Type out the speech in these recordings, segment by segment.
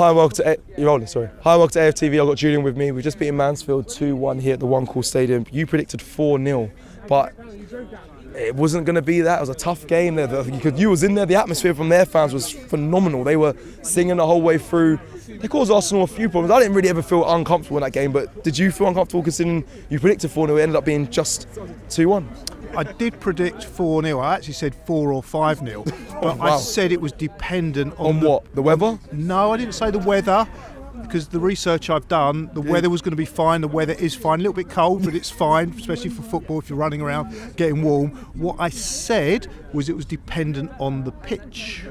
Hi, welcome to Hi, welcome to AFTV. I've got Julian with me. We've just beaten Mansfield 2-1 here at the One Call Stadium. You predicted 4-0, but it wasn't going to be that. It was a tough game there because you was in there. The atmosphere from their fans was phenomenal. They were singing the whole way through. They caused Arsenal a few problems. I didn't really ever feel uncomfortable in that game, but did you feel uncomfortable considering you predicted 4-0, it ended up being just 2-1? I did predict 4-0. I actually said 4 or 5-0. But wow. I said it was dependent On what? The weather? No, I didn't say the weather, because the research I've done, the weather was going to be fine. The weather is fine. A little bit cold, but it's fine, especially for football if you're running around getting warm. What I said was it was dependent on the pitch.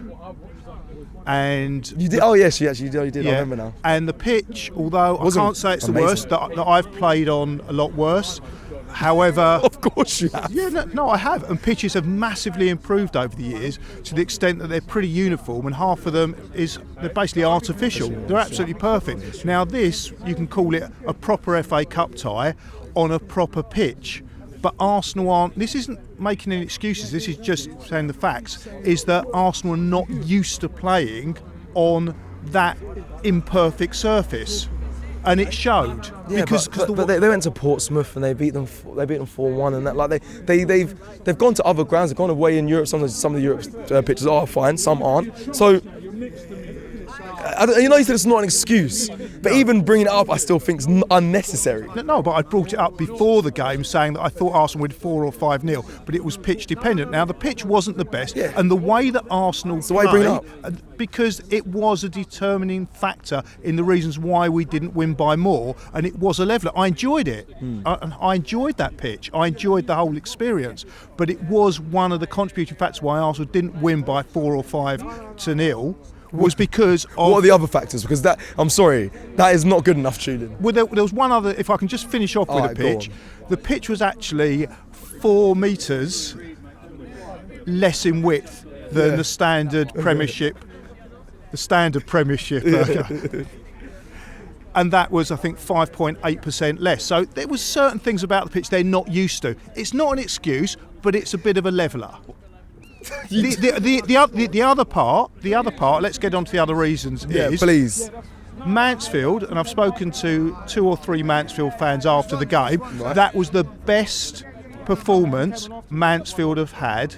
And you did? Oh yes, you actually did. Yeah. I remember now. And the pitch, although I can't say it's the worst, that I've played on a lot worse. However, of course you have. Yeah, no, I have. And pitches have massively improved over the years to the extent that they're pretty uniform, and half of them they're basically artificial. They're absolutely perfect. Now this, you can call it a proper FA Cup tie on a proper pitch. But Arsenal aren't. This isn't making any excuses. This is just saying the facts. Is that Arsenal are not used to playing on that imperfect surface, and it showed. Yeah, because but they went to Portsmouth and they beat them 4-1, and that like they've gone to other grounds. They've gone away in Europe. Some of the Europe pitches are fine. Some aren't. So. You said it's not an excuse, but even bringing it up, I still think it's unnecessary. No, but I brought it up before the game, saying that I thought Arsenal would 4 or 5-0, but it was pitch dependent. Now the pitch wasn't the best, and the way that Arsenal play, why you bring it up? Because it was a determining factor in the reasons why we didn't win by more, and it was a leveller. I enjoyed it. I enjoyed that pitch. I enjoyed the whole experience, but it was one of the contributing factors why Arsenal didn't win by 4 or 5-0. Was because of... What are the other factors? Because I'm sorry, that is not good enough, Julian. Well, there was one other, if I can just finish off with the pitch. The pitch was actually 4 metres less in width than the standard Premiership. The standard Premiership. And that was, I think, 5.8% less. So there was certain things about the pitch they're not used to. It's not an excuse, but it's a bit of a leveller. The other part, let's get on to the other reasons, is please. Mansfield, and I've spoken to 2 or 3 Mansfield fans after the game, that was the best performance Mansfield have had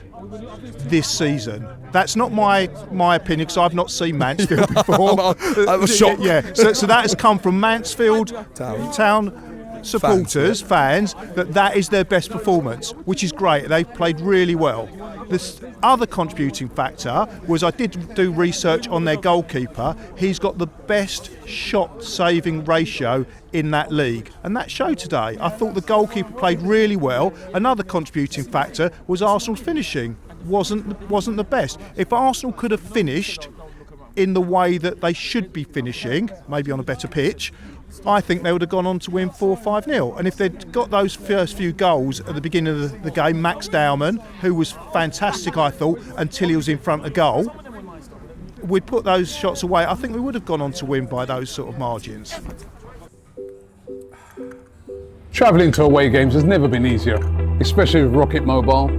this season. That's not my opinion, because I've not seen Mansfield before. I was shocked. Yeah, so that has come from Mansfield Town supporters, fans, that is their best performance, which is great. They've played really well. This other contributing factor was I did do research on their goalkeeper. He's got the best shot saving ratio in that league, and that showed today. I thought the goalkeeper played really well. Another contributing factor was Arsenal's finishing wasn't the best. If Arsenal could have finished in the way that they should be finishing, maybe on a better pitch, I think they would have gone on to win 4-5-0. And if they'd got those first few goals at the beginning of the game, Max Dowman, who was fantastic, I thought, until he was in front of goal, we'd put those shots away. I think we would have gone on to win by those sort of margins. Travelling to away games has never been easier, especially with Rocket Mobile.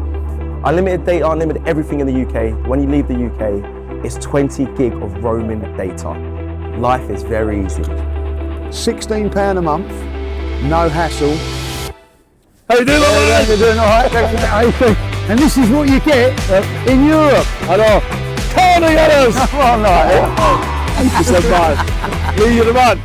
Unlimited data, unlimited everything in the UK. When you leave the UK, it's 20 gig of roaming data. Life is very easy. £16 a month, no hassle. How you doing? You're doing all right. And this is what you get in Europe. I know. Tony Ellis! Come on, mate. You're the man.